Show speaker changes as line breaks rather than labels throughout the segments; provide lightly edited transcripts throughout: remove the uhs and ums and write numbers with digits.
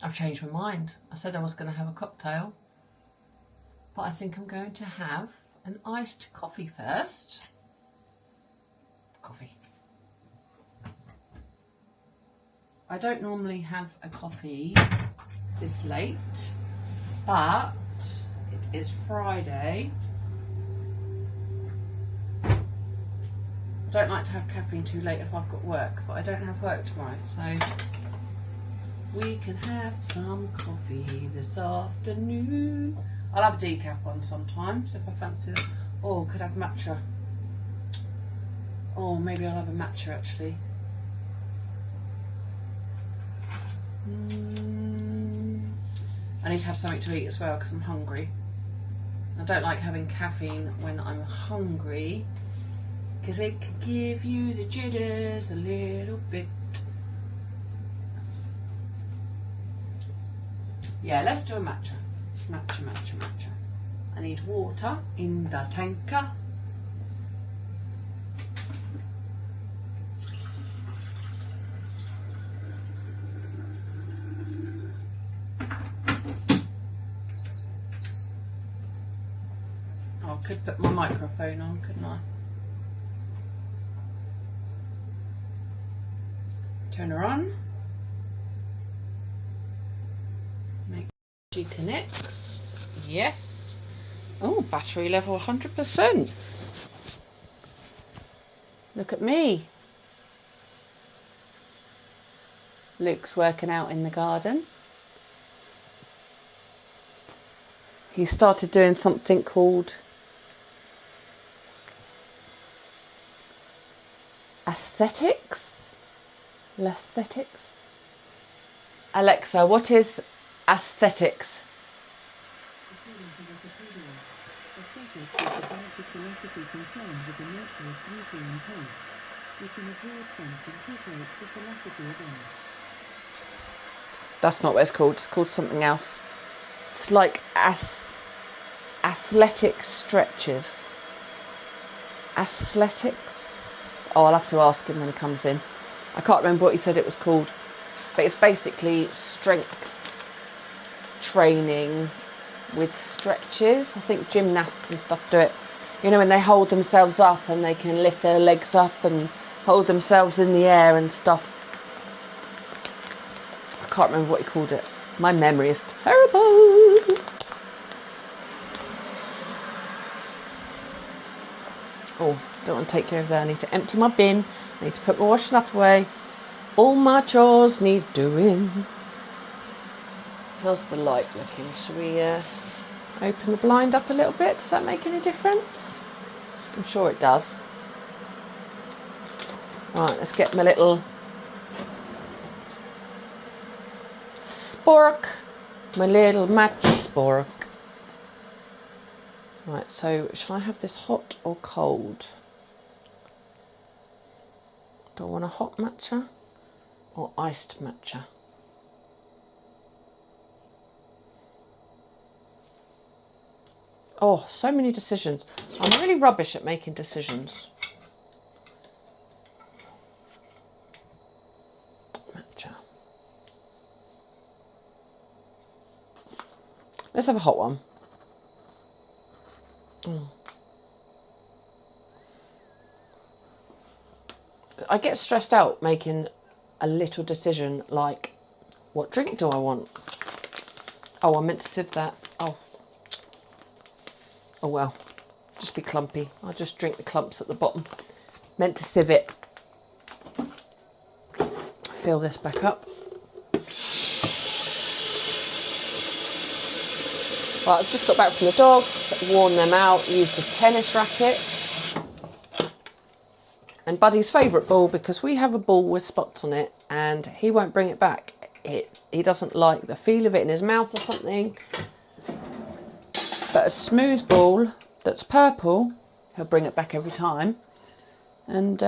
I've changed my mind. I said I was going to have a cocktail, but I think I'm going to have an iced coffee first. Coffee. I don't normally have a coffee this late, but it is Friday. I don't like to have caffeine too late if I've got work, but I don't have work tomorrow, so we can have some coffee this afternoon. I'll have a decaf one sometimes if I fancy that. Oh, could have matcha. Oh, maybe I'll have a matcha actually. I need to have something to eat as well because I'm hungry. I don't like having caffeine when I'm hungry because it can give you the jitters a little bit. Yeah, let's do a matcha. Matcha. I need water in the tanker. Oh, I could put my microphone on, couldn't I? Turn her on. Make sure she connects. Yes. Oh, battery level 100%. Look at me. Luke's working out in the garden. He started doing something called aesthetics. Aesthetics. Alexa, what is aesthetics?
According to Wikipedia, aesthetics is the branch of philosophy concerned with the nature of beauty and taste, which in a broad sense incorporates the philosophy of art.
That's not what it's called. It's called something else. It's like athletic stretches. Athletics? Oh, I'll have to ask him when he comes in. I can't remember what he said it was called. But it's basically strength training with stretches. I think gymnasts and stuff do it. You know, when they hold themselves up and they can lift their legs up and hold themselves in the air and stuff. I can't remember what he called it. My memory is terrible. Oh, don't want to take you over there. I need to empty my bin. I need to put my washing up away. All my chores need doing. How's the light looking? Shall we open the blind up a little bit? Does that make any difference? I'm sure it does. Right, let's get my little spork. My little matcha spork. Right, so shall I have this hot or cold? Do I want a hot matcha or iced matcha? Oh, so many decisions. I'm really rubbish at making decisions. Matcha. Let's have a hot one. I get stressed out making a little decision like, what drink do I want? Oh, I meant to sieve that. Oh well, just be clumpy. I'll just drink the clumps at the bottom. Meant to sieve it. Fill this back up. Right, I've just got back from the dogs, worn them out, used a tennis racket. And Buddy's favourite ball, because we have a ball with spots on it and he won't bring it back. He doesn't like the feel of it in his mouth or something. But a smooth ball that's purple, he'll bring it back every time. And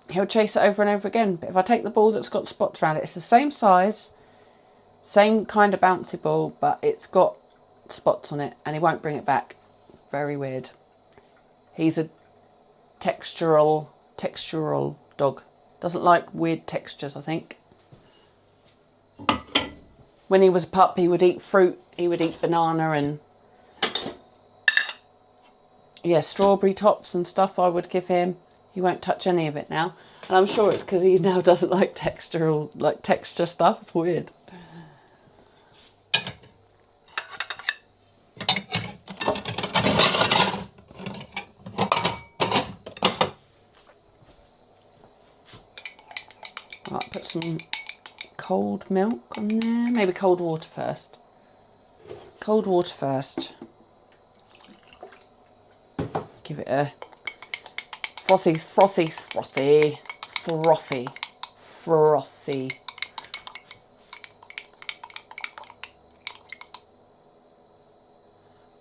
he'll chase it over and over again. But if I take the ball that's got spots around it, it's the same size, same kind of bouncy ball, but it's got spots on it and he won't bring it back. Very weird. He's a textural dog. Doesn't like weird textures, I think. When he was a pup, he would eat fruit. He would eat banana and, yeah, strawberry tops and stuff I would give him. He won't touch any of it now. And I'm sure it's because he now doesn't like texture stuff. It's weird. Right, put some cold milk on there. Maybe cold water first. Cold water first. Give it a frothy, frothy, frothy, frothy, frothy.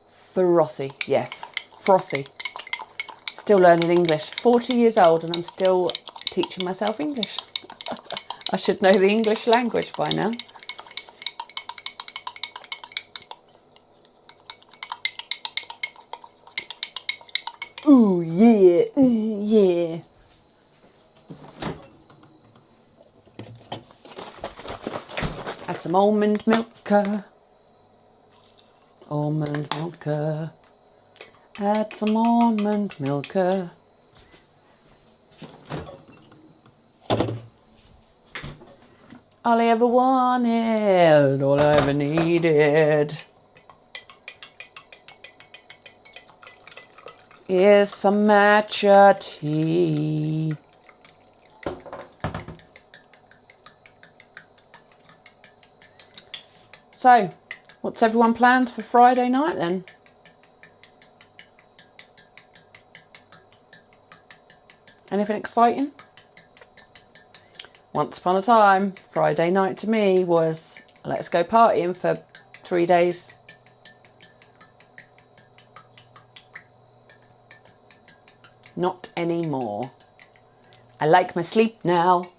Frothy, yeah, frothy. Still learning English. 40 years old and I'm still teaching myself English. I should know the English language by now. Ooh, yeah, ooh, yeah. Add some almond milk. Almond milk. Add some almond milk. All I ever wanted, all I ever needed is some matcha tea. So, what's everyone planned for Friday night then? Anything exciting? Once upon a time, Friday night to me was let's go partying for 3 days. Not anymore. I like my sleep now.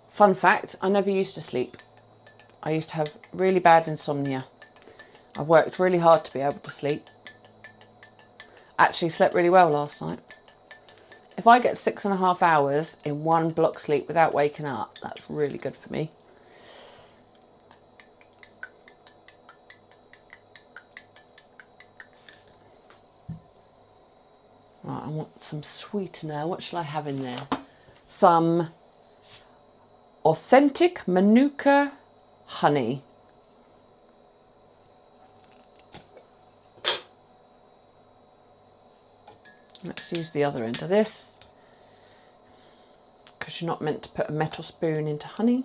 Fun fact, I never used to sleep. I used to have really bad insomnia. I worked really hard to be able to sleep. Actually slept really well last night. If I get 6.5 hours in one block sleep without waking up, that's really good for me. Right, I want some sweetener. What shall I have in there? Some authentic Manuka honey. Let's use the other end of this, because you're not meant to put a metal spoon into honey.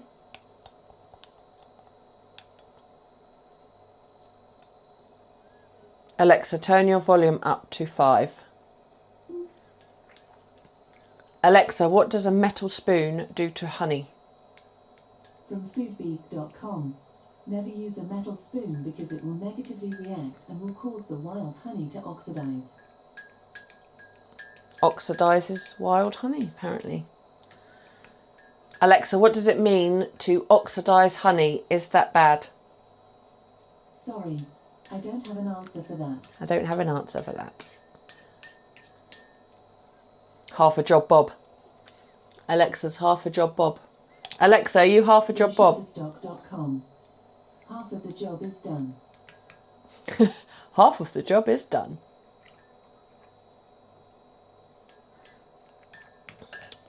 Alexa, turn your volume up to 5. Alexa, what does a metal spoon do to honey?
From foodbeef.com. Never use a metal spoon because it will negatively react and will cause the wild honey to oxidize.
Oxidizes wild honey, apparently. Alexa, what does it mean to oxidize honey? Is that bad?
Sorry, I don't have an answer for that.
I don't have an answer for that. Half a job Bob. Alexa's half a job Bob. Alexa, are you half a job Bob?
Shutterstock.com. Half of the job is done.
Half of the job is done.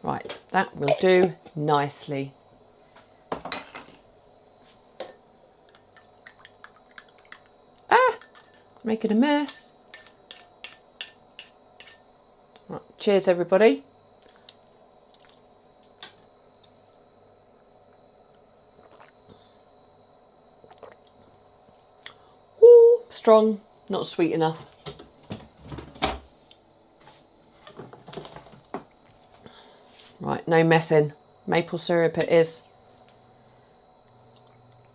Right, that will do nicely. Ah, making a mess. Right, cheers everybody. Ooh, strong, not sweet enough. Right, no messing. Maple syrup it is.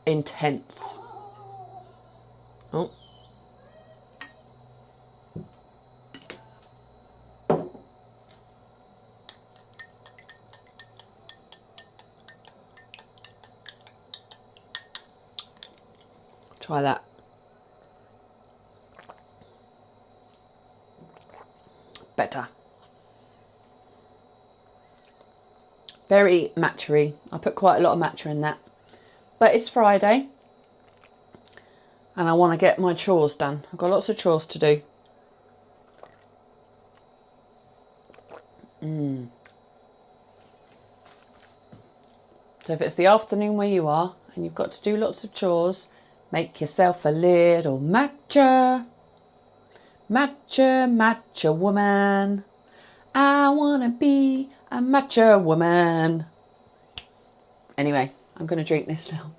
Intense. Oh. Try that. Better. Very matcha-y. I put quite a lot of matcha in that. But it's Friday. And I want to get my chores done. I've got lots of chores to do. So if it's the afternoon where you are and you've got to do lots of chores, make yourself a little matcha. Matcha, matcha woman. I want to be a matcha woman. Anyway, I'm going to drink this now.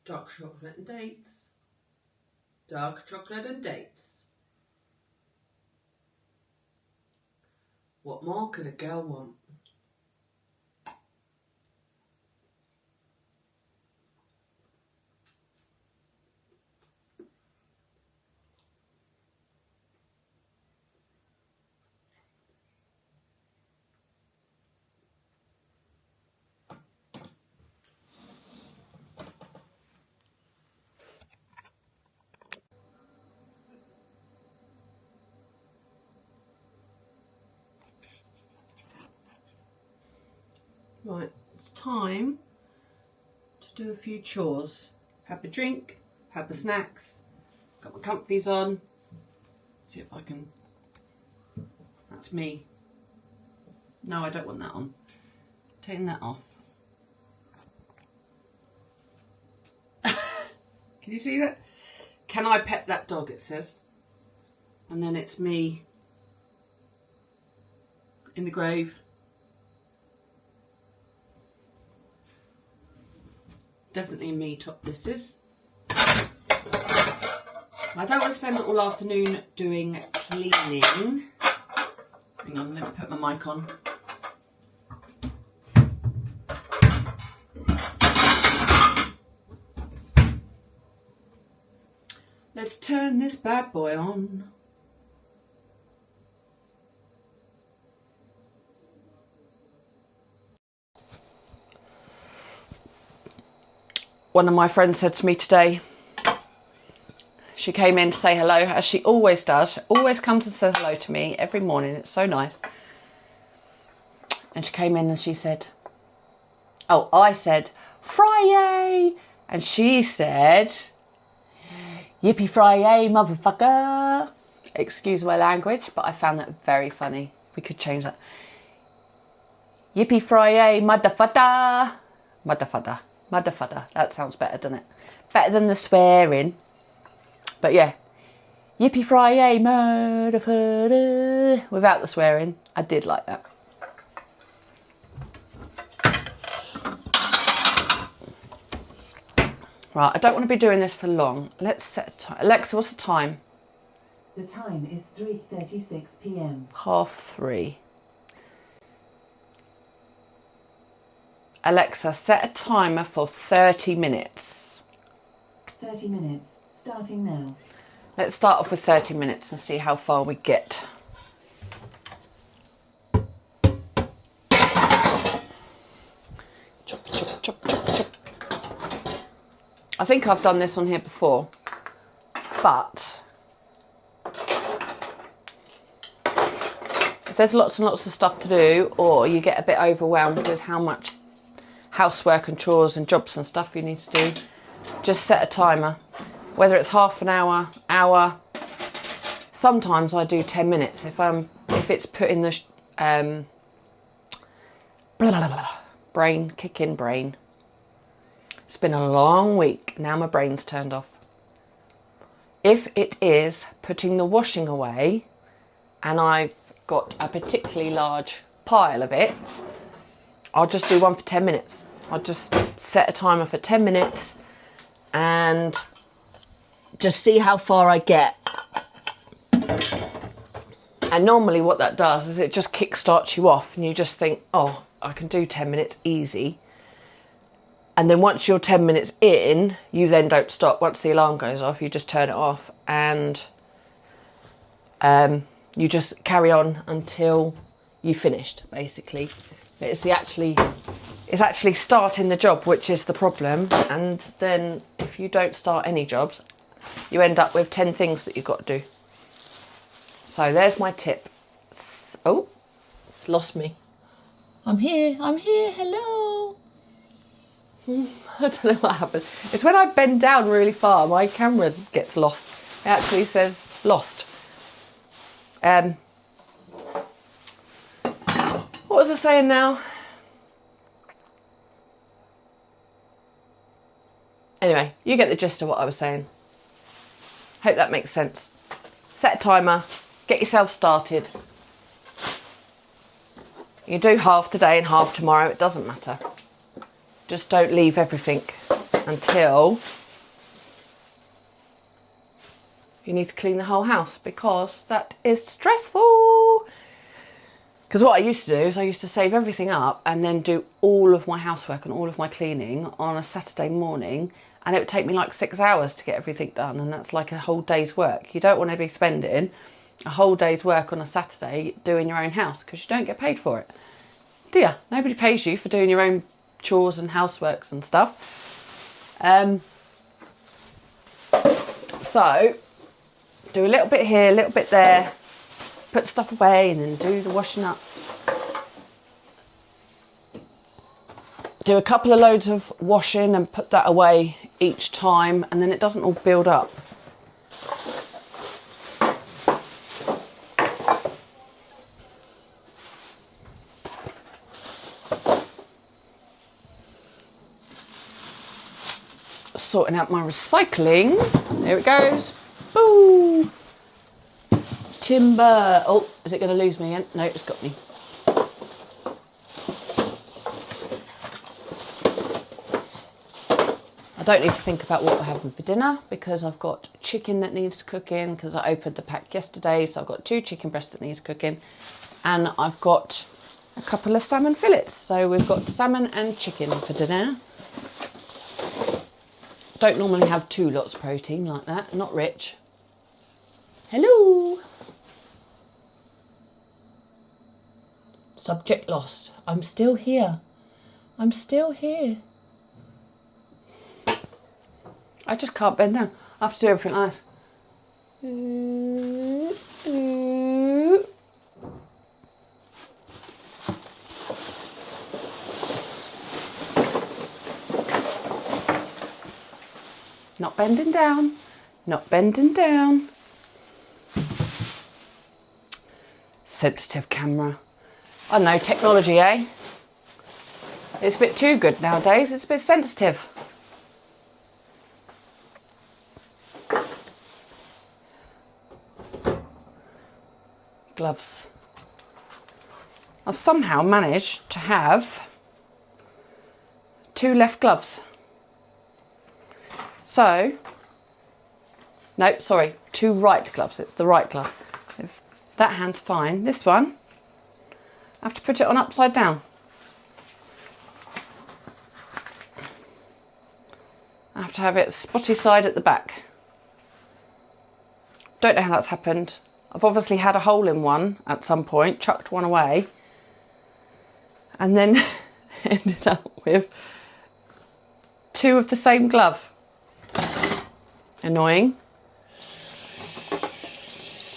Dark chocolate and dates. Dark chocolate and dates. What more could a girl want? Right, it's time to do a few chores. Have a drink, have a snacks, got my comfies on. See if I can, that's me. No, I don't want that on. Taking that off. Can you see that? Can I pet that dog, it says. And then it's me in the grave. Definitely me top this is. I don't want to spend all afternoon doing cleaning. Hang on, let me put my mic on. Let's turn this bad boy on. One of my friends said to me today, she came in to say hello, as she always does. Always comes and says hello to me every morning. It's so nice. And she came in and she said, oh, I said, FriYay. And she said, Yippee FriYay, motherfucker. Excuse my language, but I found that very funny. We could change that. Yippee FriYay, motherfucker. Motherfucker. Motherfucker. That sounds better, doesn't it? Better than the swearing. But yeah. Yippee FriYay, motherfucker. Without the swearing. I did like that. Right, I don't want to be doing this for long. Let's set a time. Alexa, what's the time?
The time is 3:36 p.m.
3:30. Alexa, set a timer for 30 minutes.
30 minutes, starting now.
Let's start off with 30 minutes and see how far we get. Chop, chop, chop, chop, chop. I think I've done this on here before, but if there's lots and lots of stuff to do, or you get a bit overwhelmed with how much housework and chores and jobs and stuff you need to do, just set a timer. Whether it's half an hour, hour. Sometimes I do 10 minutes if it's putting the brain, kicking brain. It's been a long week. Now my brain's turned off. If it is putting the washing away and I've got a particularly large pile of it, I'll just do one for 10 minutes. I'll just set a timer for 10 minutes and just see how far I get. And normally what that does is it just kickstarts you off and you just think, oh, I can do 10 minutes easy. And then once you're 10 minutes in, you then don't stop. Once the alarm goes off, you just turn it off and you just carry on until you finished, basically. It's actually starting the job which is the problem. And then if you don't start any jobs, you end up with 10 things that you've got to do. So there's my tip. Oh, it's lost me. I'm here, hello. I don't know what happened. It's when I bend down really far, my camera gets lost. It actually says lost. What was I saying now? Anyway, you get the gist of what I was saying. Hope that makes sense. Set a timer, get yourself started. You do half today and half tomorrow, it doesn't matter. Just don't leave everything until you need to clean the whole house, because that is stressful. Because what I used to do is I used to save everything up and then do all of my housework and all of my cleaning on a Saturday morning, and it would take me like 6 hours to get everything done, and that's like a whole day's work. You don't want to be spending a whole day's work on a Saturday doing your own house, because you don't get paid for it, do you? Nobody pays you for doing your own chores and houseworks and stuff. So do a little bit here, a little bit there, put stuff away, and then do the washing up. Do a couple of loads of washing and put that away each time, and then it doesn't all build up. Sorting out my recycling. There it goes. Boo! Timber. Oh, is it going to lose me again? No, it's got me. I don't need to think about what we're having for dinner, because I've got chicken that needs cooking, because I opened the pack yesterday, so I've got 2 chicken breasts that needs cooking, and I've got a couple of salmon fillets. So we've got salmon and chicken for dinner. Don't normally have 2 lots of protein like that, not rich. Hello. Subject lost. I'm still here. I'm still here. I just can't bend down. I have to do everything like this. Not bending down. Not bending down. Sensitive camera. I don't know, technology, eh? It's a bit too good nowadays. It's a bit sensitive. Gloves. I've somehow managed to have 2 left gloves. So, no, sorry, 2 right gloves. It's the right glove. If that hand's fine. This one, I have to put it on upside down. I have to have it spotty side at the back. Don't know how that's happened. I've obviously had a hole in one at some point, chucked one away, and then ended up with 2 of the same glove. Annoying.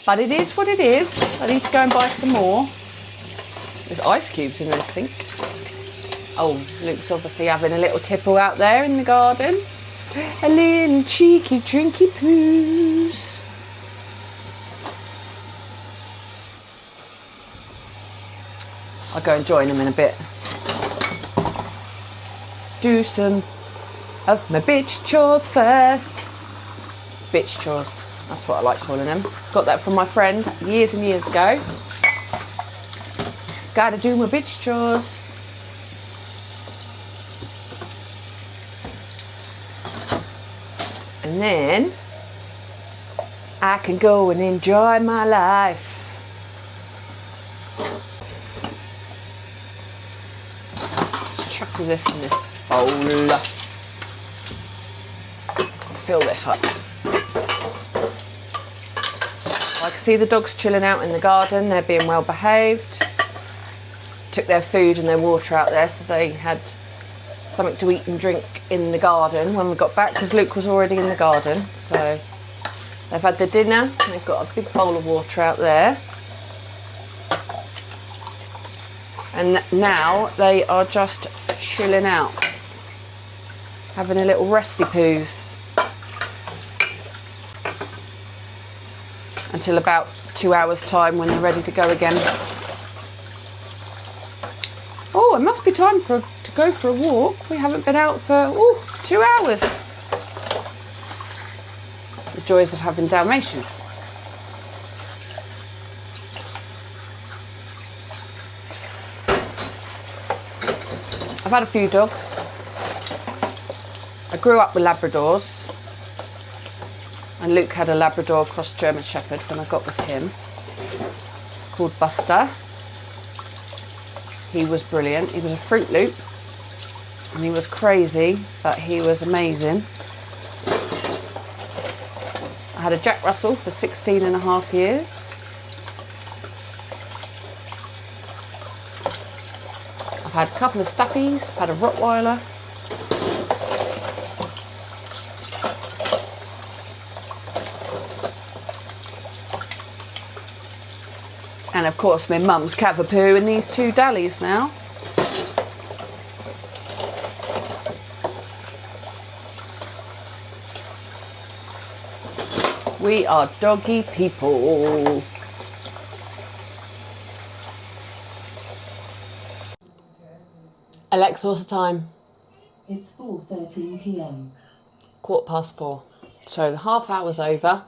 But it is what it is. I need to go and buy some more. There's ice cubes in this sink. Oh, Luke's obviously having a little tipple out there in the garden. A little cheeky drinky poos. I'll go and join him in a bit. Do some of my bitch chores first. Bitch chores, that's what I like calling them. Got that from my friend years and years ago. Gotta do my bitch chores. And then I can go and enjoy my life. chuck all this in this bowl. Fill this up. I can see the dogs chilling out in the garden. They're being well behaved. Took their food and their water out there, so they had something to eat and drink in the garden when we got back, because Luke was already in the garden. So they've had their dinner. They've got a big bowl of water out there. And now they are just chilling out, having a little resty poos until about 2 hours time when they're ready to go again. Oh, it must be time to go for a walk. We haven't been out for 2 hours. The joys of having Dalmatians. I've had a few dogs. I grew up with Labradors, and Luke had a Labrador cross German Shepherd when I got with him, called Buster. He was brilliant. He was a Fruit Loop, and he was crazy, but he was amazing. I had a Jack Russell for 16 and a half years. I've had a couple of Stuffies, I've had a Rottweiler. And of course my mum's Cavapoo and these two Dallies now. We are doggy people. Alexa, what's the time?
It's 4:13 p.m.
4:15. So the half hour's over.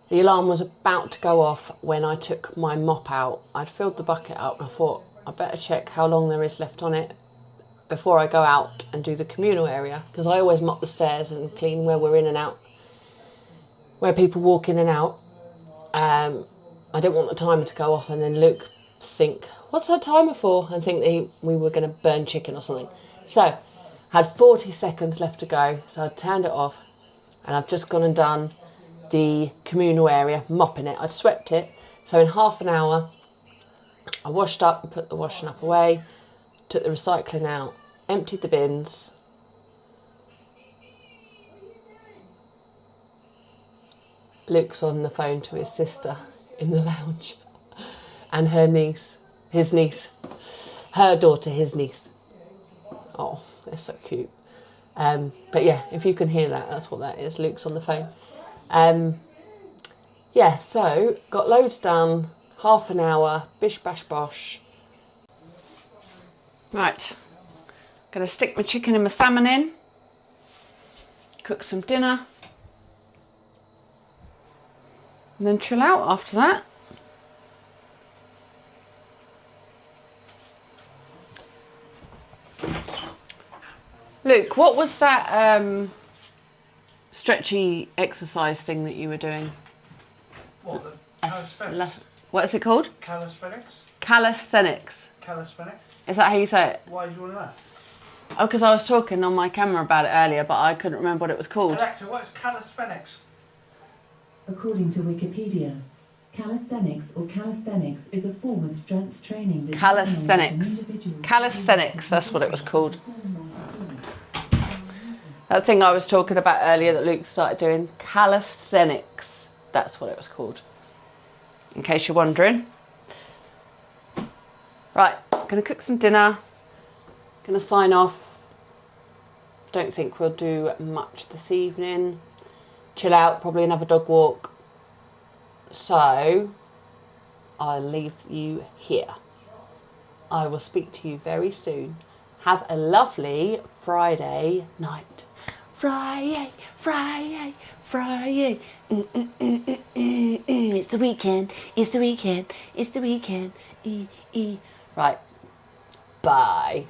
The alarm was about to go off when I took my mop out. I'd filled the bucket up and I thought I better check how long there is left on it before I go out and do the communal area, because I always mop the stairs and clean where we're in and out, where people walk in and out. I didn't want the timer to go off and then Luke think, what's that timer for? And think that we were going to burn chicken or something. So, had 40 seconds left to go, so I turned it off and I've just gone and done the communal area, mopping it. I'd swept it, so in half an hour I washed up and put the washing up away, took the recycling out, emptied the bins. Luke's on the phone to his sister in the lounge and her niece, his niece, her daughter, his niece. Oh, they're so cute. But yeah, if you can hear that, that's what that is. Luke's on the phone. Yeah, so got loads done, half an hour, bish bash bosh. Right, gonna stick my chicken and my salmon in, cook some dinner, and then chill out after that. Luke, what was that stretchy exercise thing that you were doing?
What, the calisthenics?
What is it called?
Calisthenics?
Calisthenics.
Calisthenics?
Is that how you say it?
Why do you want that?
Oh, because I was talking on my camera about it earlier, but I couldn't remember what it was called.
Alexa, what is calisthenics?
According to Wikipedia, calisthenics or calisthenics is a form of strength training that
Calisthenics. Calisthenics, that's what it was called. That thing I was talking about earlier that Luke started doing, calisthenics. That's what it was called, in case you're wondering. Right, gonna cook some dinner, gonna sign off. Don't think we'll do much this evening. Chill out, probably another dog walk. So, I'll leave you here. I will speak to you very soon. Have a lovely Friday night. FriYay, FriYay, FriYay. It's the weekend, it's the weekend, it's the weekend. Right, bye.